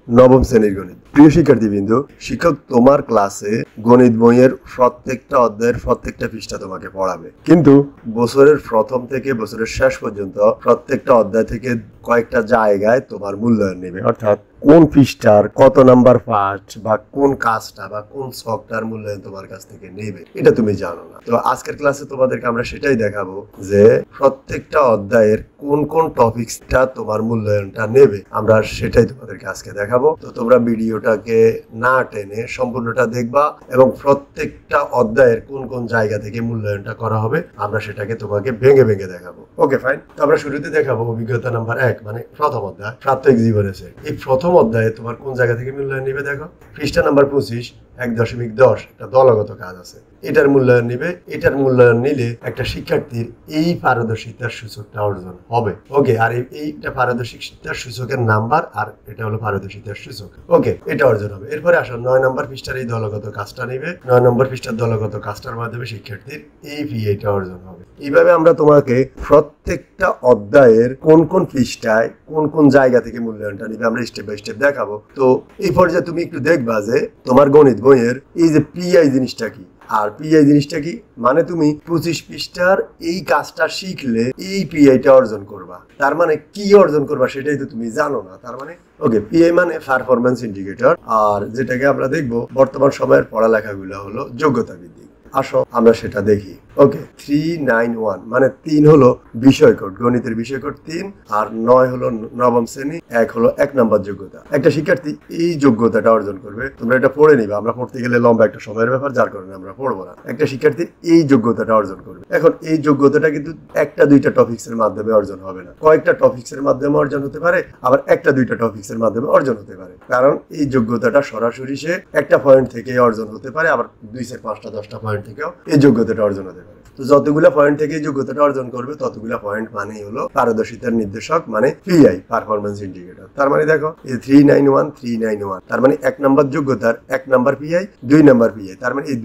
নবম শ্রেণীর গণিত। প্রিয় শিক্ষার্থীবৃন্দ, শিক্ষক তোমার ক্লাসে গণিত বইয়ের প্রত্যেকটা অধ্যায়ের প্রত্যেকটা পৃষ্ঠা তোমাকে পড়াবে, কিন্তু বছরের প্রথম থেকে বছরের শেষ পর্যন্ত প্রত্যেকটা অধ্যায় থেকে কয়েকটা জায়গায় তোমার মূল্যায়ন নেবে। অর্থাৎ কোন পৃষ্ঠার কত নাম্বার পার্ট বা কোন কাজটা বা কোন ছকটার মূল্যায়ন তোমার কাছ থেকে নেবে, এটা তুমি জানো না। তো আজকের ক্লাসে তোমাদেরকে আমরা সেটাই দেখাবো যে প্রত্যেকটা অধ্যায়ের কোন কোন টপিকসটা তোমার মূল্যায়নটা নেবে, আমরা সেটাই তোমাদেরকে আজকে দেখাবো। তো তোমরা ভিডিওটাকে না টেনে সম্পূর্ণটা দেখবা এবং প্রত্যেকটা অধ্যায়ের কোন কোন জায়গা থেকে মূল্যায়নটা করা হবে আমরা সেটাকে তোমাকে ভেঙে ভেঙে দেখাবো। Okay fine. তো আমরা শুরুতে দেখাবো অভিজ্ঞতা নাম্বার 1, মানে প্রথম অধ্যায় প্রাত্যহিক জীবনে। এই প্রথম অধ্যায়ে তোমার কোন জায়গা থেকে মূল্যায়ন নিবে দেখো, পৃষ্ঠা নাম্বার 25 1.10 একটা দলগত কাজ আছে, এটার মূল্যায়ন নিবে। এটার মূল্যায়ন নিলে একটা শিক্ষার্থীর এই পারদর্শিতার সূচকটা অর্জন হবে। ওকে, আর এইটা পারদর্শিতার সূচকের নাম্বার আর এটা হলো পারদর্শিতার সূচক। ওকে, এটা অর্জন হবে। এরপরে আসো 9 নম্বর পৃষ্ঠার এই দলগত কাজটা নিবে। 9 নম্বর পৃষ্ঠার দলগত কাজটার মাধ্যমে শিক্ষার্থীর এই পিএটা অর্জন হবে। এইভাবে আমরা তোমাকে প্রত্যেকটা অধ্যায়ের কোন কোন পৃষ্ঠায় কোন কোন জায়গা থেকে মূল্যায়নটা নিবে আমরা স্টেপ বাই স্টেপ দেখাবো। তো এই পর্যায়ে তুমি একটু দেখবা যে তোমার গণিত বইয়ের এই যে পিআই জিনিসটা কি, আর পিআই জিনিসটা কি, মানে তুমি 25 পৃষ্ঠার এই কাজটা শিখলে এই পিআইটা অর্জন করবা। তার মানে কি অর্জন করবা সেটাই তো তুমি জানো না। তার মানে ওকে, পিআই মানে পারফরম্যান্স ইন্ডিকেটর, আর যেটাকে আমরা দেখবো বর্তমান সময়ের পড়ালেখাগুলো হলো যোগ্যতা বৃদ্ধি। আসো আমরা সেটা দেখি। ওকে, 391 মানে 3 হলো বিষয় কোড, গণিতের বিষয় কোড 3, আর 9 হলো নবম শ্রেণী, 1 হলো 1 নম্বর যোগ্যতা। একটা শিক্ষার্থী এই যোগ্যতাটা অর্জন করবে, তোমরা এটা পড়ে নিবা, আমরা পড়তে গেলে লম্বা একটা সময়ের ব্যাপার, যার কারণে আমরা পড়বো না। একটা শিক্ষার্থী এই যোগ্যতাটা অর্জন করবে। এখন এই যোগ্যতাটা কিন্তু একটা দুইটা টপিক্সের মাধ্যমে অর্জন হবে না, কয়েকটা টপিক্সের মাধ্যমে অর্জন হতে পারে, আবার একটা দুইটা টপিক্সের মাধ্যমে অর্জন হতে পারে। কারণ এই যোগ্যতাটা সরাসরি সে একটা পয়েন্ট থেকে অর্জন হতে পারে, আবার 2 থেকে 5টা 10টা পয়েন্ট থেকেও এই যোগ্যতাটা অর্জন হতে পারে। তো যতগুলা পয়েন্ট থেকে যোগ্যতাটা অর্জন করবে ততগুলা পয়েন্ট মানেই হলো পারদর্শিতার নির্দেশক, মানে পিআই, পারফরম্যান্স ইন্ডিকেটর। তার মানে দেখো এই 391 তার মানে 1 নম্বর যোগ্যতার 1 নম্বর পিআই, 2 নম্বর পিআই। তার মানে এই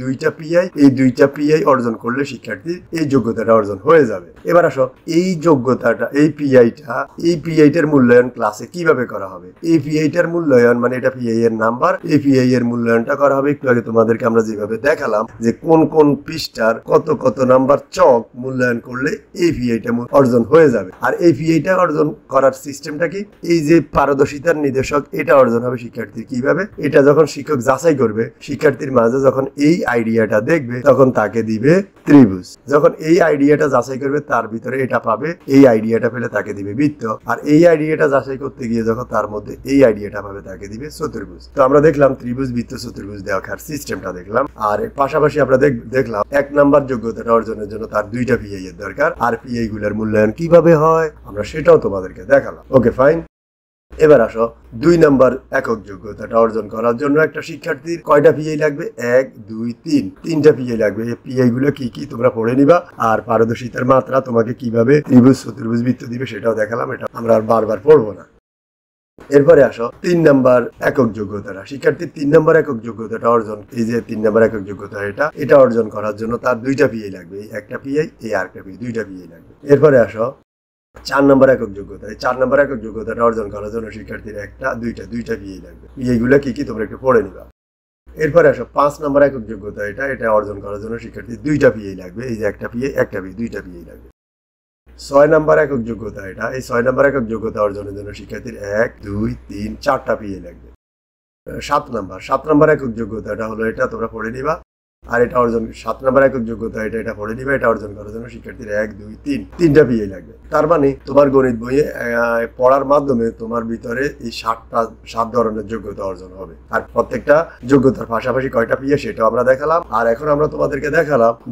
দুইটা পিআই অর্জন করলে শিক্ষার্থীর এই যোগ্যতাটা অর্জন হয়ে যাবে। এবার আসো এই যোগ্যতাটা, এই পিআইটার মূল্যায়ন ক্লাসে কিভাবে করা হবে। এই পিআইটার মূল্যায়ন মানে এটা পিআই এর নাম্বার, এই পিআই এর মূল্যায়নটা করা হবে একটু আগে তোমাদেরকে আমরা যেভাবে দেখালাম যে কোন কোন পৃষ্ঠার কত কত নাম্বার চক মূল্যায়ন করলে এই পিআইটা অর্জন হয়ে যাবে। আর এই পিআইটা অর্জন করার সিস্টেমটা কি, এই যে পারদর্শিতার নির্দেশক এটা অর্জন হবে শিক্ষার্থীর কিভাবে, এটা যখন শিক্ষক যাচাই করবে, শিক্ষার্থীর মাঝে যখন এই আইডিয়াটা দেখবে তখন তাকে দিবে ত্রিভুজ। যখন এই আইডিয়াটা যাচাই করবে তার ভিতরে এটা পাবে, এই আইডিয়াটা পেলে তাকে দিবে বৃত্ত, আর এই আইডিয়াটা যাচাই করতে গিয়ে যখন তার মধ্যে এই আইডিয়াটা পাবে তাকে দিবে চতুর্ভুজ। তো আমরা দেখলাম ত্রিভুজ, বৃত্ত, চতুর্ভুজ দেখার সিস্টেমটা দেখলাম। আর পাশাপাশি আমরা দেখলাম 1 নাম্বার যোগ্যতাটা অর্জনের জন্য তার 2টা পিআই এর দরকার, আর পিআই গুলোর মূল্যায়ন কিভাবে হয় আমরা সেটাও তোমাদেরকে দেখালাম। Okay fine. এবার আসো 2 নাম্বার একক যোগ্যতাটা অর্জন করার জন্য একটা শিক্ষার্থীর কয়টা পিআই লাগবে, 1 2 3, 3টা পিআই লাগবে। এই পিআই গুলো কি কি তোমরা পড়ে নিবা, আর পারদর্শিতার মাত্রা তোমাকে কিভাবে ত্রিভুজ, চতুর্ভুজ, বৃত্ত দিবে সেটাও দেখালাম, এটা আমরা আর বারবার পড়বো না। এরপরে আসো 3 নাম্বার একক যোগ্যতাটা, শিক্ষার্থীর 3 নাম্বার একক যোগ্যতাটা অর্জন, এই যে 3 নাম্বার একক যোগ্যতা এটা অর্জন করার জন্য তার 2টা পিআই লাগবে, এই একটা পিআই, এই আরেকটা পিআই, 2টা পিআই লাগবে। এরপরে আসো 4 নাম্বার একক যোগ্যতা, এই 4 নাম্বার একক যোগ্যতাটা অর্জন করার জন্য শিক্ষার্থীর দুইটা পিআই লাগবে। পিআই গুলো কি কি তোমরা একটু পড়ে নিবা। এরপরে আসো 5 নাম্বার একক যোগ্যতা, এটা অর্জন করার জন্য শিক্ষার্থীর 2টা পিআই লাগবে, এই যে একটা পিআই, 2টা পিআই লাগবে। 6 নাম্বার একক যোগ্যতা, এই 6 নাম্বার একক যোগ্যতা অর্জনের জন্য শিক্ষার্থীর 1 2 3 4টা পিআই লাগবে। 7 নাম্বার একক যোগ্যতাটা হলো এটা, তোমরা পড়ে নিবা। আর এটা অর্জন 7 নাম্বার একক যোগ্যতা, এটা পড়ে নিবা। এটা অর্জন করার জন্য শিক্ষার্থীর 1 2 3 3টা পিআই লাগবে। তার মানে তোমার গণিত বইয়ে পড়ার মাধ্যমে তোমার ভিতরে এই 7 ধরনের যোগ্যতা অর্জন হবে। আর প্রত্যেকটা যোগ্যতার পাশাপাশি কয়টা পিআই সেটাও আমরা দেখালাম। আর এখন আমরা তোমাদেরকে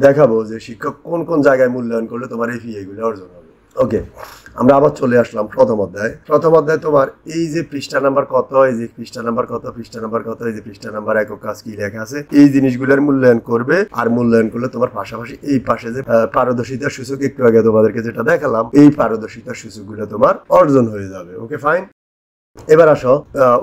দেখাবো যে শিক্ষক কোন কোন জায়গায় মূল্যায়ন করলে তোমার এই পিআই গুলো অর্জন হবে। ওকে, আমরা আবার চলে আসলাম প্রথম অধ্যায়। তোমার এই যে পৃষ্ঠা নাম্বার কত, এই যে পৃষ্ঠা নাম্বার কত, এই যে পৃষ্ঠা নাম্বার একক কাজ কি লেখা আছে, এই জিনিসগুলোর মূল্যায়ন করবে। আর মূল্যায়ন করলে তোমার পাশাপাশি এই পাশে যে পারদর্শিতার সূচক একটু আগে তোমাদেরকে যেটা দেখালাম, এই পারদর্শিতার সূচকগুলো তোমার অর্জন হয়ে যাবে। Okay fine. এবার আসো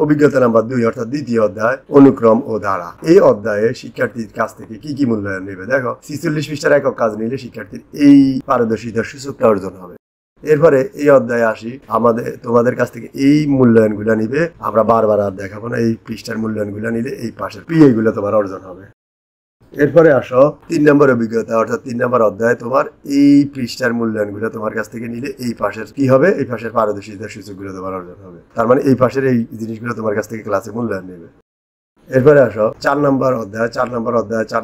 অভিজ্ঞতা নাম্বার 2, অর্থাৎ দ্বিতীয় অধ্যায়, অনুক্রম ও ধারা। এই অধ্যায়ে শিক্ষার্থীর কাছ থেকে কি কি মূল্যায়ন নেবে দেখো। 46 পৃষ্ঠার একক কাজ নিলে শিক্ষার্থীর এই পারদর্শিতার সূচকটা অর্জন হবে। এরপরে এই অধ্যায়ে আসি, তোমাদের কাছ থেকে এই মূল্যায়নগুলো নিবে, আমরা বারবার আর দেখাবো না, এই পৃষ্ঠার মূল্যায়নগুলো নিলে এই পাশের পিএ গুলো তোমার অর্জন হবে। এরপরে আসো 3 নম্বর অভিজ্ঞতা, অর্থাৎ 3 নম্বর অধ্যায়ে তোমার এই পৃষ্ঠার মূল্যায়নগুলো তোমার কাছ থেকে নিলে এই পাশের কি হবে, এই পাশের পারদর্শিতার সূচকগুলো তোমার অর্জন হবে। তার মানে এই পাশের এই জিনিসগুলো তোমার কাছ থেকে ক্লাসে মূল্যায়ন নেবে। এরপরে আসো 4 নম্বর অধ্যায়। 4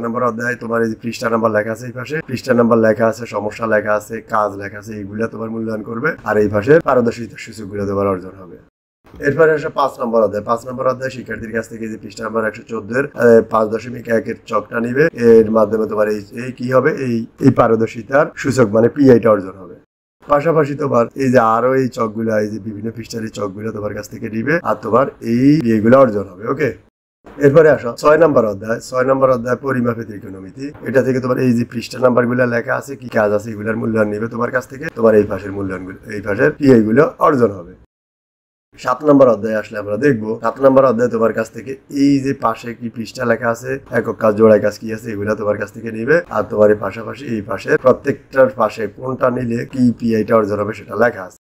নম্বর অধ্যায় তোমার এই পৃষ্ঠা নাম্বার লেখা আছে, এই পাশে পৃষ্ঠা নাম্বার লেখা আছে, সমস্যা লেখা আছে, কাজ লেখা আছে, এইগুলা তোমার মূল্যায়ন করবে, আর এই পাশে পারদর্শিতার সূচকগুলো তোমার অর্জন হবে। এরপরে আসো 5 নম্বর অধ্যায়। 5 নম্বর অধ্যায় শিক্ষার্থীর কাছ থেকে যে পৃষ্ঠা নাম্বার 114 এর 5.1 চকটা নিবে, এর মাধ্যমে তোমার এই কি হবে, এই পারদর্শিতার সূচক মানে পিআইটা অর্জন হবে। পাশাপাশি তোমার এই যে আরো এই চকগুলা, এই যে বিভিন্ন পৃষ্ঠার এই চকগুলো তোমার কাছ থেকে নিবে, আর তোমার এইগুলো অর্জন হবে। ওকে, এরপরে আসো 6 নম্বর অধ্যায়। 6 নম্বর অধ্যায় পরিমাপে ত্রিকোণমিতি। এটা থেকে তোমার এই যে পৃষ্ঠা নাম্বার গুলো লেখা আছে, কি কাজ আছে, এগুলোর মূল্যায়ন নিবে তোমার কাছ থেকে, তোমার এই পাশের মূল্যায়নগুলো, এই পাশের পিআই গুলো অর্জন হবে। 7 নম্বর অধ্যায়ে আসলে আমরা দেখবো 7 নম্বর অধ্যায়ে তোমার কাছ থেকে এই যে পাশে কি পৃষ্ঠা লেখা আছে, একক কাজ জোড়ায় কাজ কি আছে, এগুলো তোমার কাছ থেকে নিবে, আর তোমার এই পাশাপাশি এই পাশে প্রত্যেকটার পাশে কোনটা নিলে কি পিআইটা অর্জন হবে সেটা লেখা আছে।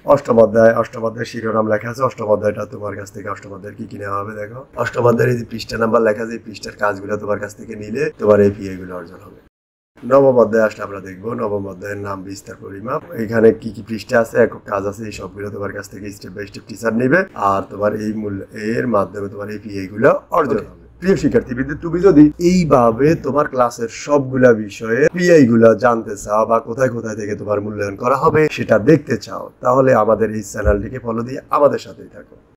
8ম অধ্যায় শিরোনাম লেখা আছে। 8ম অধ্যায়টা তোমার কাছ থেকে 8ম অধ্যায়ের কি নেওয়া হবে দেখো। 8ম অধ্যায়ের এই যে পৃষ্ঠা নাম্বার লেখা আছে, এই পৃষ্ঠার কাজগুলো তোমার কাছ থেকে নিলে তোমার এই পিআই গুলো অর্জন হবে। 9ম অধ্যায়ে আসলে আমরা দেখবো 9ম অধ্যায়ের নাম, বিস্তার, পরিমাপ। এখানে কি কি পৃষ্ঠা আছে, একক কাজ আছে, এই সবগুলো তোমার কাছ থেকে স্টেপ বাই স্টেপ টিচার নিবে, আর তোমার এই এর মাধ্যমে তোমার এই পিআই গুলো অর্জন হবে। প্রিয় শিক্ষার্থীবৃন্দ, তুমি যদি এইভাবে তোমার ক্লাসের সবগুলা বিষয়ে পিআই গুলা জানতে চাও বা কোথায় কোথায় থেকে তোমার মূল্যায়ন করা হবে সেটা দেখতে চাও, তাহলে আমাদের এই চ্যানেলটিকে ফলো দিয়ে আমাদের সাথেই থাকো।